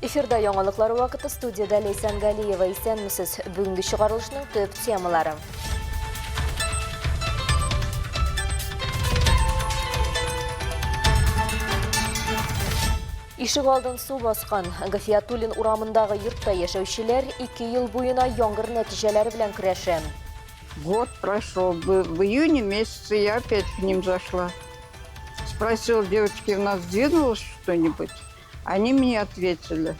Эфирда яңалыклар вакыты, студияда Лейсан Галиева. Исәнмесез, бүгенге чыгарылышның төп темалары. Ишек алдын су баскан Гафиятуллин урамындагы йортта яшәүчеләр 2 ел буена яңгыр нәтиҗәләре белән көрәшә. Год прошел. В июне месяце я опять к ним зашла. Спросила, девочки, у нас сдвинулось что-нибудь? Они мне ответили: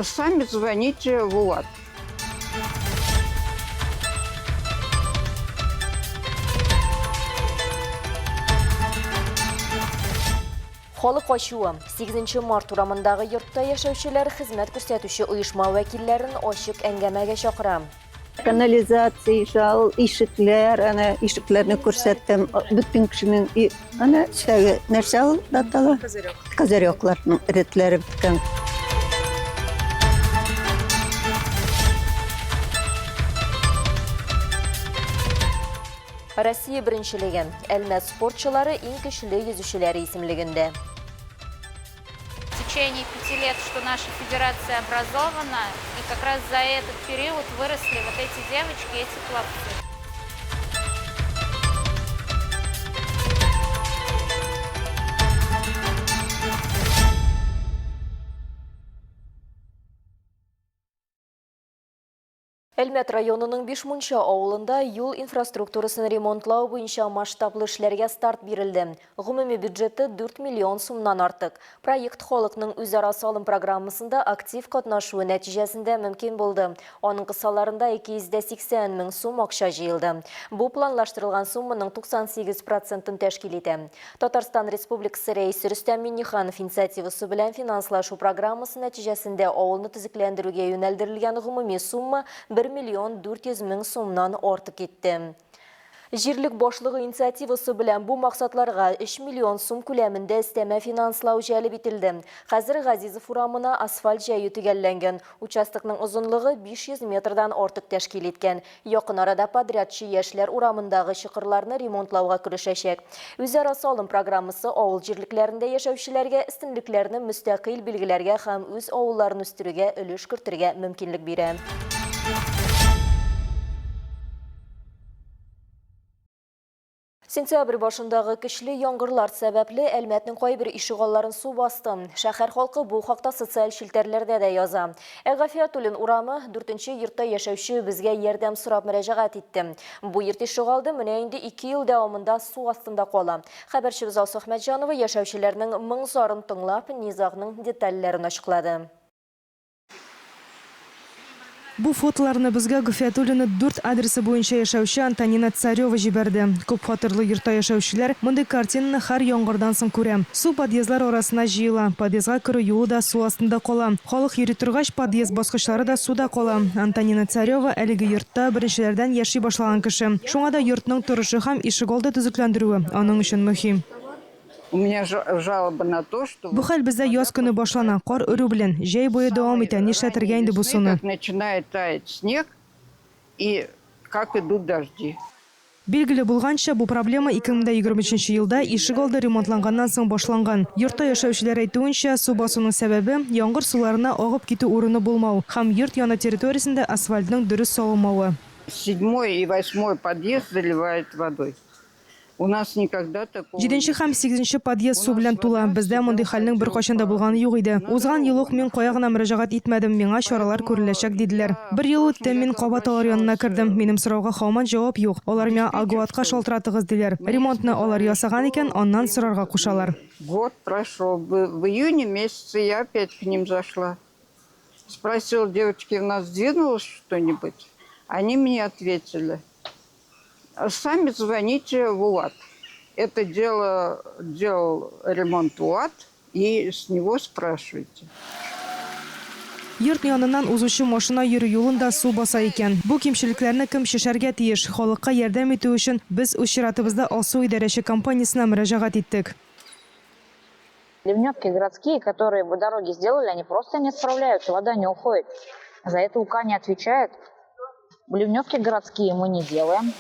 сами звоните в УАТ. Халык ачуы 8 март урамындагы йортта яшәүчеләр хезмәт күрсәтүче оешма вәкилләрен ачык әңгәмәгә чакыра. Канализация, шал, ишекләр, ана ишекләрне күрсәттем. Бөтен кешенең ана эштәге нәрсә ул даталы? Козырёкларның ретләре беткән. Россия беренчелеге Әлмәт спортчылары иң көчле йөзүчеләре исемлегендә. В течение 5 лет, что наша федерация образована, и как раз за этот период выросли вот эти девочки, эти пловцы. Әлмәт районының Бишмунча авылында юл инфраструктурасын ремонтлау буенча масштаблы эшләргә старт бирелде. Гомуми бюджеты 4 миллион сумнан артык. Проект халыкның үзара салым программасында актив катнашуы нәтиҗәсендә мөмкин булды. Аның кысаларында 280 мең сум акча җыелды. Бу планлаштырылган сумманың 98% тәшкил итә. Татарстан Республикасы рәисе Рөстәм Миңнеханов инициативасы белән финанслашу программасы нәтиҗәсендә авылны төзекләндерүгә юнәлдерелгән гомуми сумма 1 миллион 400 мең сумнан артык китте. Җирлек башлыгы инициативасы белән бу максатларга 3 миллион сум күләмендә өстәмә финанслау җәлеп ителде. Хәзер Газизов урамына асфальт җәю төгәлләнгән. Участокның озынлыгы 500 метрдан артык тәшкил иткән. Якын арада подрядчы яшьләр урамындагы чокырларны ремонтлауга керешәчәк. Үзара салым программасы авыл җирлекләрендә яшәүчеләргә өстенлекләрне мөстәкыйль билгеләргә һәм үз авылларын үстерүгә өлеш кертергә мөмкинлек бирә. Сентябрь башындагы көчле яңгырлар сәбәпле Әлмәтнең кайбер ишегалларын су басты. Шәһәр халкы бу хакта социаль шелтәрләрдә дә яза. Гафиятуллин урамы 4-нче йортта яшәүче безгә ярдәм сорап мөрәҗәгать итте. Бу йорт ишегалды менә инде 2 ел дәвамында су астында кала. Хәбәрчебез Алсу Әхмәтҗанова яшәүчеләрнең моң зарын тыңлап, низагның детальләрен ачыклады. Бу фотоларны безгә Гафиятуллина 4 адресы буенча яшәүче Антонина Царева җибәрде. Күп фатирлы йортта яшәүчеләр мондый картинаны һәр яңгырдан соң күрә. Су подъездлар арасына җыела, подъездга керү юлы да су астында кала. Халык йөри торгач, подъезд баскычлары да суда кала. Антонина Царева әлеге йортта беренчеләрдән яши башлаган кеше. Шуңа да йортның торышы һәм ишегалды төзекләндерүе аның өчен мөһим. У меня жалоба на то, что... Бу хәл бездә яз көне башлана, кар өрү белән, җәй буе дәвам итә. Нишләтергә инде бу суны? Начинает таять снег, и как идут дожди. Билгеле булганча, бу проблема 2023 елда ишегалды ремонтланганнан соң башланган. Йортта яшәүчеләр әйтүенчә, су басуның сәбәбе яңгыр суларына агып китү урыны булмау һәм йорт яны территориясендә асфальтның дөрес салынмавы. 7 и 8 подъезд заливает водой. У нас никогда такого... 7 һәм 8 подъезд су белән тула. Бездә мондый хәлнең беркайчан да булганы юк иде. Узган ел ук мин кая гына мөрәҗәгать итмәдем, миңа чаралар күреләчәк диделәр. Бер ел үтте, мин кабаталар янына кердем. Минем сорауга һаман җавап юк. Алар миңа агуатка шалтыратыгыз диләр. Ремонтны алар ясаган икән, аннан сорарга кушалар. Год прошел. В июне месяце я опять к ним зашла. Спросила, девочки, у нас сдвинулось что-нибудь? Они мне ответили: сами звоните в УАТ. Это делал ремонт УАТ, и с него спрашивайте. Йорт яныннан узучы машина йөрү юлында су баса икән. Бу кимчелекләрне кем шешәргә тиеш? Халыкка ярдәм итү өчен без үз чиратыбызда Алсу идарәче компаниясына мөрәҗәгать иттек. Ливневки городские, которые бы дороги сделали, они просто не справляются, вода не уходит. За это УК не отвечает. Ливневки городские мы не делаем.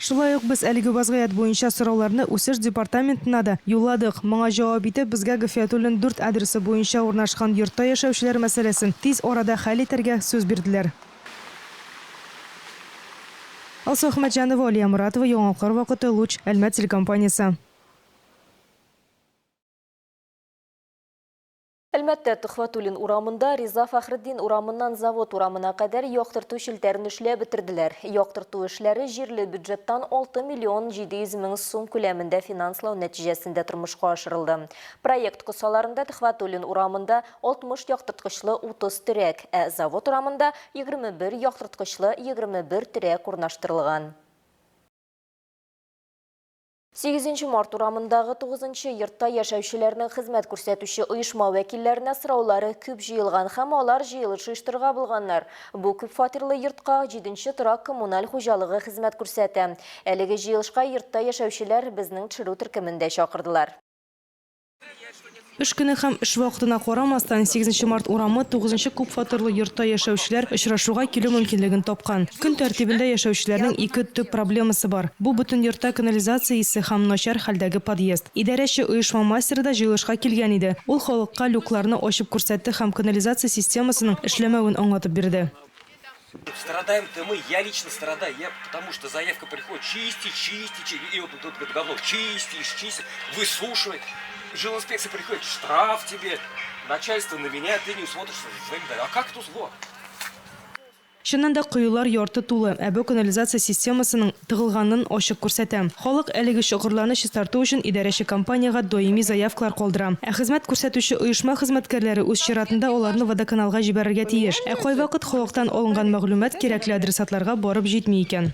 Шулай ук без әлеге вазгыять буенча сорауларны үсеш департаментына да юлладык. Моңа җавап итеп, безгә Гөфиятуллин 4 адресы буенча урнашкан йортта яшәүчеләр мәсьәләсен тиз арада хәл итәргә сүз бирделәр. Алсу Ахмаджанова, Алия Муратова, Яңалыклар вакыты, Луч, Әлмәт телекомпаниясе. Әлмәттә Төхвәтуллин урамында Риза Фәхреддин урамыннан завод урамына кадәр яктырту шелтәрен эшләп бетерделәр. Яктырту эшләре җирле бюджеттан 6 миллион 700 мең сум күләмендә финанслау нәтиҗәсендә тормышка ашырылды. Проект кысаларында Төхвәтуллин урамында 60 яктырткычлы 30 терәк, завод урамында 21 яктырткычлы 21 терәк урнаштырылган. 8 март урамындагы 9 йортта яшәүчеләрнең хезмәт күрсәтүче оешма вәкилләренә сораулары күп җыелган һәм алар җыелыш оештырырга булганнар. Бу күп фатирлы йортка 7 торак коммуналь хуҗалыгы хезмәт күрсәтә. Әлеге җыелышка йортта яшәүчеләр безнең төшерү төркемендә чакырдылар. Эш көне һәм эш вакытына карамастан 8 март урамы 9 күп фатирлы йортта яшәүчеләр очрашуга килү мөмкинлеген тапкан. Көн тәртибендә яшәүчеләрнең ике төп проблемасы бар. Бу бөтен йортта канализация исе һәм начар хәлдәге подъезд. Идарәче оешма мастеры да җыелышка килгән иде. Ул халыкка люкларны ачып күрсәтте һәм канализация системасының эшләмәвен аңлатып бирде. Страдаем-то мы, я лично страдаю, потому что заявка приходит, чисти, и вот тут говно, чистишь, высушивай. Жилинспекция приходит, штраф тебе, начальство на меня, ты не смотришь, а как тут зло? Шуннан да кыюлар ярты тулы, бу канализация системасының тыгылганын ачык күрсәтә. Халык әлеге шөгырьләрне чистарту өчен идарәче компанияга даими заявкалар калдыра. Хезмәт күрсәтүче оешма хезмәткәрләре үз чиратында аларны водоканалга җибәрергә тиеш. Кайвакыт халыктан алынган мәгълүмат кирәкле адресатларга барып җитми икән.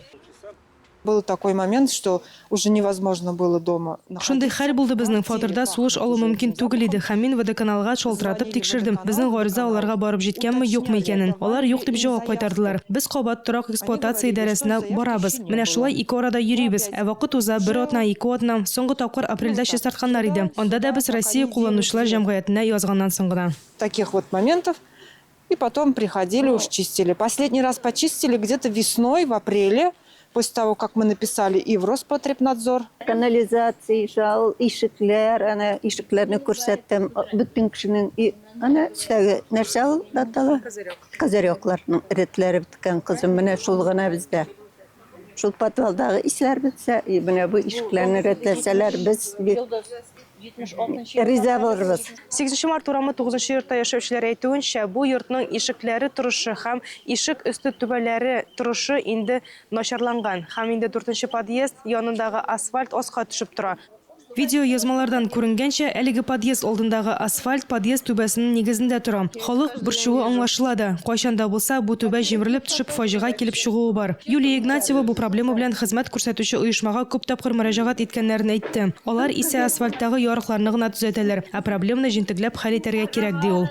Был такой момент, что уже невозможно было дома. Шундай хәл булды безнең фатирда сулыш алу мөмкин түгел иде. Һәм мин водоканалга шалтыратып тикшердем. Безнең гариза аларга барып җиткәнме, юкмы икәнен. Алар юк дип җавап кайтардылар. Без кабат торак эксплуатация идарәсенә барабыз. Менә шулай 2 арада йөрибез. Вакыт уза 1 атна, 2 атна. Соңгы тапкыр апрельдә чистартканнар иде. Анда да без Россия кулланучылар җәмгыятенә язганнан соң гына. Таких вот моментов. И потом приходили, уж чистили. Последний раз почистили где-то весной, в апреле. После того, как мы написали и в Роспотребнадзор. Канализация, жал, ишекләр, ана ишекләрне күрсәттем, бөтен кешенең ана сәгә нәрсә датала? Козырёкларның ретләре биткән кызым менә шул гына бездә. Шул подвалдагы исләр бетсә, менә бу ишекләрне ретләсәләр без риза булырбыз. 8 март урамы 9 йортта яшәүчеләр әйтүенчә, бу йортның ишекләре торышы һәм ишек өсте түбәләре торышы инде начарланган. Һәм инде 4 подъезд янындагы асфальт аска төшеп тора. Видео язмалардан күренгәнчә, әлеге подъезд алдындагы асфальт подъезд түбәсенең нигезендә тора. Халык борчуы аңлашыла да. Кайчанда булса, бу түбә җимерелеп төшеп фаҗига килеп чыгуы бар. Юлия Игнатьева бу проблема белән хезмәт күрсәтүче оешмага күп тапкыр мөрәҗәгать иткәннәрен әйтте. Алар исә асфальттагы ярыкларны гына төзәтәләр, проблеманы җентекләп хәл итәргә кирәк ди ул.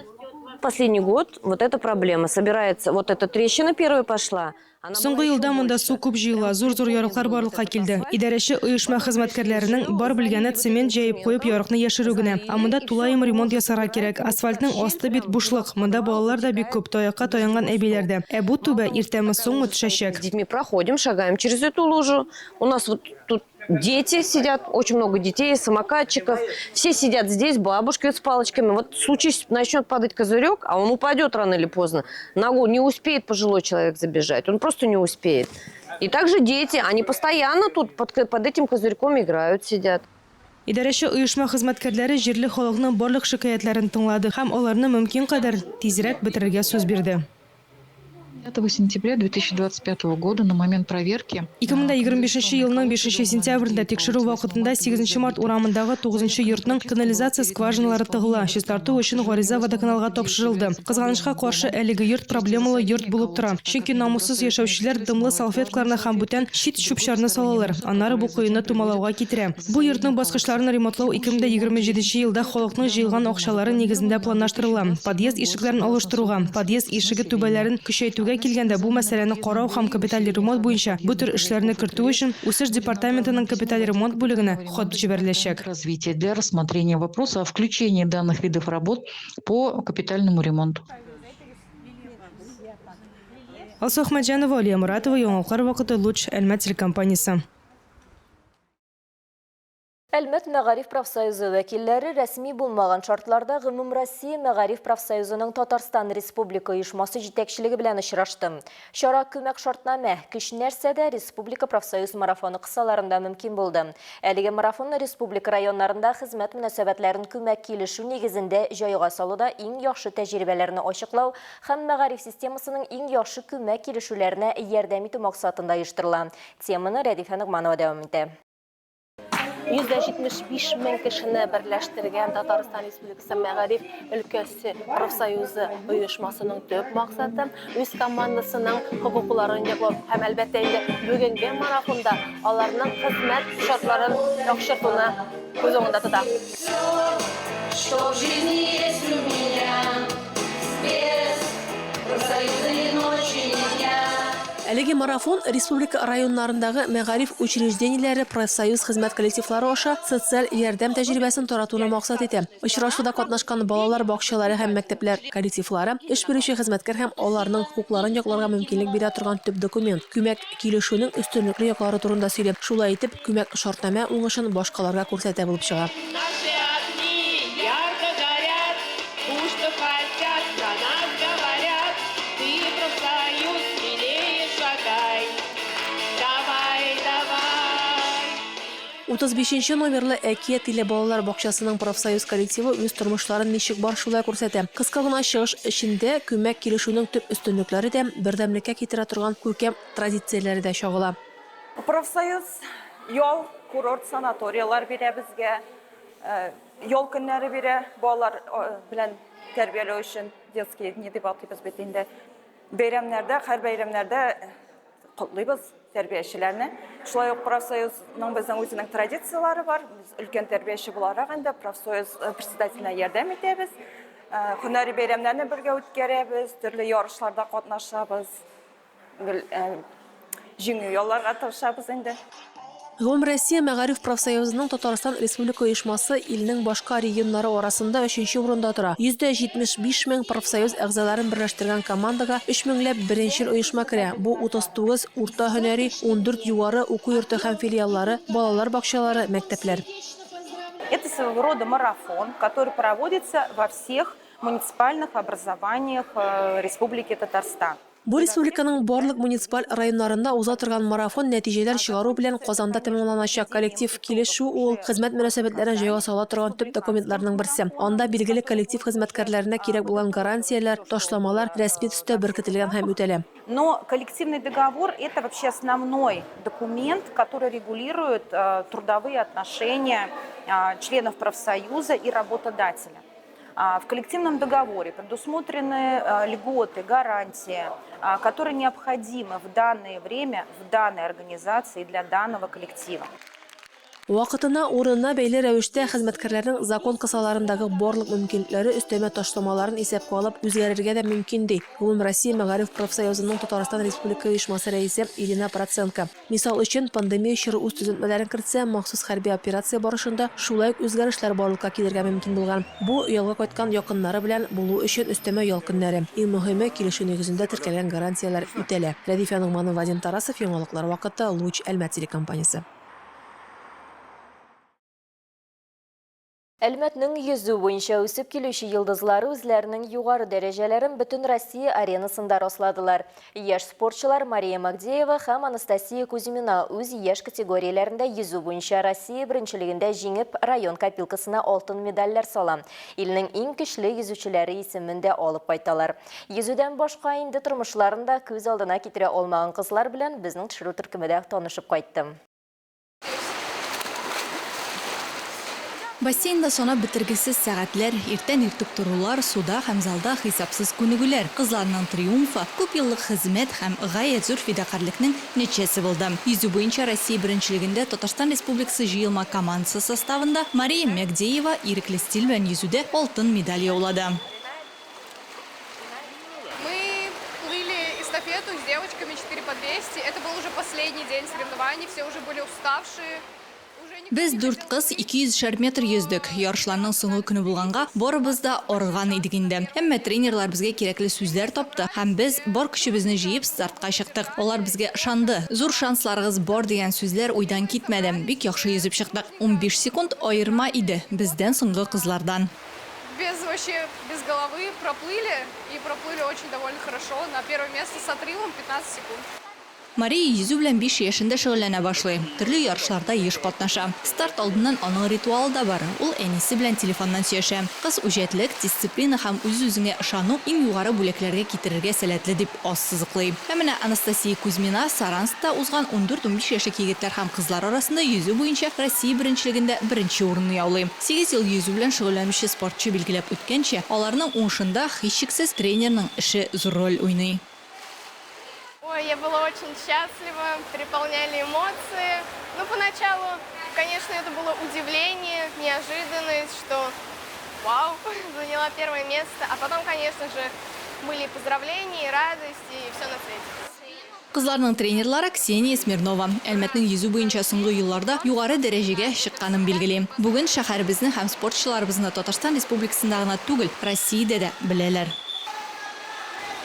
Последний год вот эта проблема собирается, вот эта трещина первая пошла. Соңгы елда монда су күп җыела, зур-зур ярыклар барлыкка килде. Идарәче оешма хезмәткәрләренең бар белгәне цемент җәеп куеп ярыкны яшерү генә. Монда тулаем ремонт ясарга кирәк. Асфальтның асты бит бушлык. Монда балалар да бик күп, таякка таянган әбиләр дә. Бу түбә иртәме соңмы төшәчәк. С детьми проходим, шагаем через эту лужу. У нас вот тут дети сидят, очень много детей, самокатчиков. Все сидят здесь, бабушки с палочками. Вот в случае начнет падать козырек, а он упадет рано или поздно. Ногу не успеет пожилой человек забежать. Он просто не успеет. И также дети, они постоянно тут под этим козырьком играют, сидят. Идарәче оешма хезмәткәрләре җирле халыкның барлык шикаятларын тыңлады һәм аларны мөмкин кадәр тизрәк бетерергә сүз бирде. 5 сентября 2025 года на момент проверки 2025 елның 5 сентябрендә тикшерү вакытында 8 март урамындагы 9 йортның канализация скважиналары тыгыла. Чистарту өчен гариза водоканалга тапшырылды. Кызганычка каршы, әлеге йорт проблемалы йорт булып тора. Чөнки намуссыз яшәүчеләр дымлы салфеткаларны һәм бүтән чит чүп-чарны салалар. Аннары бу куйны тумалауга китерә. Бу йортның баскычларын ремонтлау 2027 елда халыкның җыелган акчалары нигезендә планлаштырыла. Подъезд ишекләрен алыштыруга, подъезд ишеге түбәләрен көчәйтүгә килгәндә бу мәсьәләне карау һәм капиталь ремонт буенча бу төр эшләрне кертү өчен үсеш департаментының капиталь ремонт бүлегенә хат җибәреләчәк. Развитие для рассмотрения вопроса о включении данных видов работ по капитальному ремонту. Алсу Ахмаджанова, Алия Муратова, Яңалыклар вакыты, Луч, Әлмәт телекомпаниясе. Әлмәт Мәгариф профсоюзы вәкилләре рәсми булмаган шартларда Гомум Россия Мәгариф профсоюзының Татарстан Республика оешмасы җитәкчелеге белән очрашты. Шара күмәк шартнамә кеш нәрсәдә республика профсоюз марафоны кысаларында мөмкин булды. Әлеге марафон республика районнарында хезмәт мөнәсәбәтләрен күмәк килешү нигезендә җайга салуда иң яхшы тәҗрибәләрне ачыклау һәм мәгариф системасының иң яхшы күмәк килешүләренә ярдәм итү максатында оештырыла. Теманы Рәдифә Нигъманова дәвам итә. 175 мең кешене берләштергән Татарстан Республикасы Мәгариф өлкәсе профсоюзы оешмасының төп максаты үз командасының хокукларын яклау һәм әлбәттә инде бүгенге марафонда аларның хезмәт шартларын яхшыртуны күз уңында тота. Әлеге марафон республика районнарындагы мәгариф учреждениеләре, профсоюз хезмәт коллективлары аша социаль ярдәм тәҗрибәсен таратуны максат итә. Очрашуда катнашкан балалар бакчалары һәм мәктәпләр коллективлары, эш бирүче хезмәткәр һәм аларның хукукларын якларга мөмкинлек бирә торган төп документ күмәк килешүнең өстенлекле яклары турында сөйләп, шулай итеп күмәк шартнамә уңышын башкаларга күрсәтә булып чыга. Утыз 35-нче номерлы Әкият иле балалар бакчасының профсоюз коллективы үз тормышларын ничек бар шулай күрсәтә. Кыска гына чыгыш эчендә күмәк килешүнең төп өстенлекләре дә бердәмлеккә китерә торган күркәм традицияләре дә чагыла. Профсоюз ял, курорт, санаториялар бирә безгә, ял көннәре бирә балалар белән тәрбияләү өчен детский не дип атыйбыз бит инде. Бәйрәмнәрдә, һәр бәйрәмнәрдә котлыйбыз тәрбиячеләрне. Шулай ук профсоюзның безнең үзенең традициялары бар. Без өлкән тәрбияче буларак инде профсоюз председателенә ярдәм итәбез. Һөнәри бәйрәмнәрне бергә үткәрәбез, төрле ярышларда катнашабыз. Җиңү ялларга тырышабыз инде. Гомум Россия Мәгариф профсоюзының Татарстан Республика оешмасы илнең башка регионнары арасында 3нче урында тора. 175 мең профсоюз әгъзаларын берләштергән командага 3 меңләп беренчел оешма керә. Бу 39 урта һөнәри, 14 югары уку йорты һәм филиаллары, балалар бакчалары, мәктәпләр. Это своего рода марафон, который проводится во всех муниципальных образованиях Республики Татарстан. Бу республиканың барлык муниципаль районнарында уза торган марафон нәтиҗәләр чыгару белән Казанда тәмамланачак. Коллектив килешү ул хезмәт мөнәсәбәтләрен җайга сала торган төп документларның берсе. Анда билгеле коллектив хезмәткәрләренә кирәк булган гарантияләр, ташламалар рәсми төстә беркетелгән һәм үтәлә. Но коллективный договор – это вообще основной документ, который регулирует трудовые отношения членов профсоюза и работодателя. В коллективном договоре предусмотрены льготы, гарантии, которые необходимы в данное время, в данной организации для данного коллектива. Вакытына, урынына бәйле рәвештә хезмәткәрләрнең закон кысаларындагы барлык мөмкинлекләре өстәмә ташламаларын исәпкә алып үзгәрергә дә мөмкин ди. Гомум Россия Мәгариф профсоюзының Татарстан Республика оешмасы рәисе Ирина Проценко. Мисал өчен пандемия чоры үз төзәтмәләрен кертсә, махсус хәрби операция барышында шулай ук үзгәрешләр барлыкка килергә мөмкин булган. Бу ялга кайткан якыннары белән булу өчен өстәмә ял көннәре. Иң мөһиме килешү нигезендә теркәлгән гарантиялар үтәлә. Рәдифә Нигъманова, Вадим Тарасов, Яңалыклар вакыты, Луч, Әлмәт телекомпаниясе. Әлмәтнең йөзү буенча үсеп килүче йылдызлары үзләренең югары дәрәҗәләрен бөтен Россия аренасында расладылар. Яшь спортчылар Мария Магдеева һәм Анастасия Кузьмина үз яшь категорияләрендә йөзү буенча Россия беренчелегендә җиңеп район копилкасына алтын медальләр сала. Илнең иң көчле йөзүчеләре исемен дә алып кайталар. Йөзүдән башка инде тормышларында күз алдына китерә алмаган кызлар белән безнең төшерү төркемендә танышып кайттым. Бассейнда сона бітіргісіз сәғатлер, иртән иртүк торулар, суда һәм залда хисапсыз күнегүләр. Кызларның триумфа, күп еллык хезмәт һәм гаять зур фидакарлыкның нәтиҗәсе булды. Йөзү буенча Россия беренчелегендә Татарстан Республикасы җыелма командасы составында Мария Магдеева ирекле стиль белән йөзүдә алтын медаль яулады. Мы плыли эстафету с девочками 4 по 200. Это был уже последний день соревнований, все уже были уставшие. Біз 4 қыз 200 шар метр yüздік. Ярышларның соңғы күні болғанға барыбыз да арыған едік инде. Әмма тренерлар бізге кереклі сүзләр тапты. Һәм біз бар күшебезне җыеп стартка чыктык. Алар бізге шанды. Зур шансларыгыз бар дигән сүзләр уйдан китмәде. Бик яхшы йөзеп чыктык. 15 секунд айырма иде бездән соңгы кызлардан. Без головы проплыли и проплыли очень довольно хорошо. На первое место с отрывом 15 секунд. Мария йөзү белән 5 яшендә шөгыльләнә башлый. Төрле ярышларда еш катнаша. Старт алдыннан аның ритуалы да бар. Ул әнисе белән телефоннан сөйләшә. Кыз үҗәтлек, дисциплина һәм үз-үзеңә ышану иң югары бүләкләргә китерергә сәләтле дип ассызыклый. Һәм менә Анастасия Кузьмина Саранскта узган 14-15 яшьлек егетләр һәм кызлар арасында йөзү буенча Россия беренчелегендә беренче урынны яулый. 8 ел йөзү белән шөгыльләнүче спортчы билгеләп үткәнчә, аларның уңышында һичшиксез тренерның эше зур роль уйный. Ой, я была очень счастлива, переполняли эмоции. Но поначалу, конечно, это было удивление, неожиданность, что вау, заняла первое место. А потом, конечно же, были и поздравления, и радость, и все на свете. Кызларның тренерлары Ксения Смирнова. Әлмәтнең йөзү буенча соңгы елларда югары дәрәҗәгә чыкканын билгели. Бүген шәһәребезнең һәм спортчыларыбызны Татарстан Республикасында гына түгел, Россиядә дә беләләр.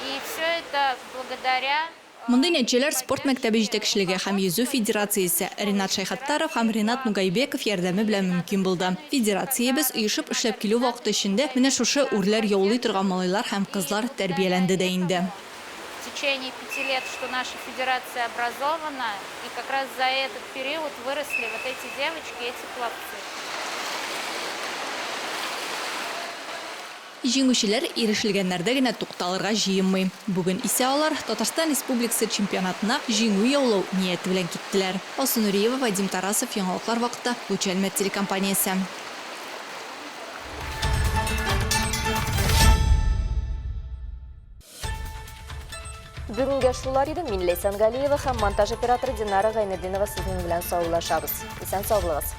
И все это благодаря Мондый нәтиҗәләр спорт мәктәбе җитәкчелеге һәм йөзү федерациясе Ринат Шайхаттаров һәм Ринат Нугайбеков ярдәме белән мөмкин булды. Федерациябез оешып эшләп килү вакыты эчендә менә шушы үрләр яулый торган малайлар һәм кызлар тәрбияләнде дә инде. в течение 5 лет, что наша федерация образована, и как раз за этот период выросли вот эти девочки, эти пловцы. Җиңүчеләр ирешелгәннәрдә генә тукталырга җыенмый. Бүген исә алар Татарстан Республикасы чемпионатына җиңү яулау нияте белән киттеләр. Алсу Нуриева, Вадим Тарасов, Яңалыклар вакыты, Луч Әлмәт телекомпаниясе. Бүгінге шулар иде. Мин Лейсан Галиева һәм монтаж операторы Динара Гайнетдинова сезнең белән саулашабыз. Исән сау булыгыз.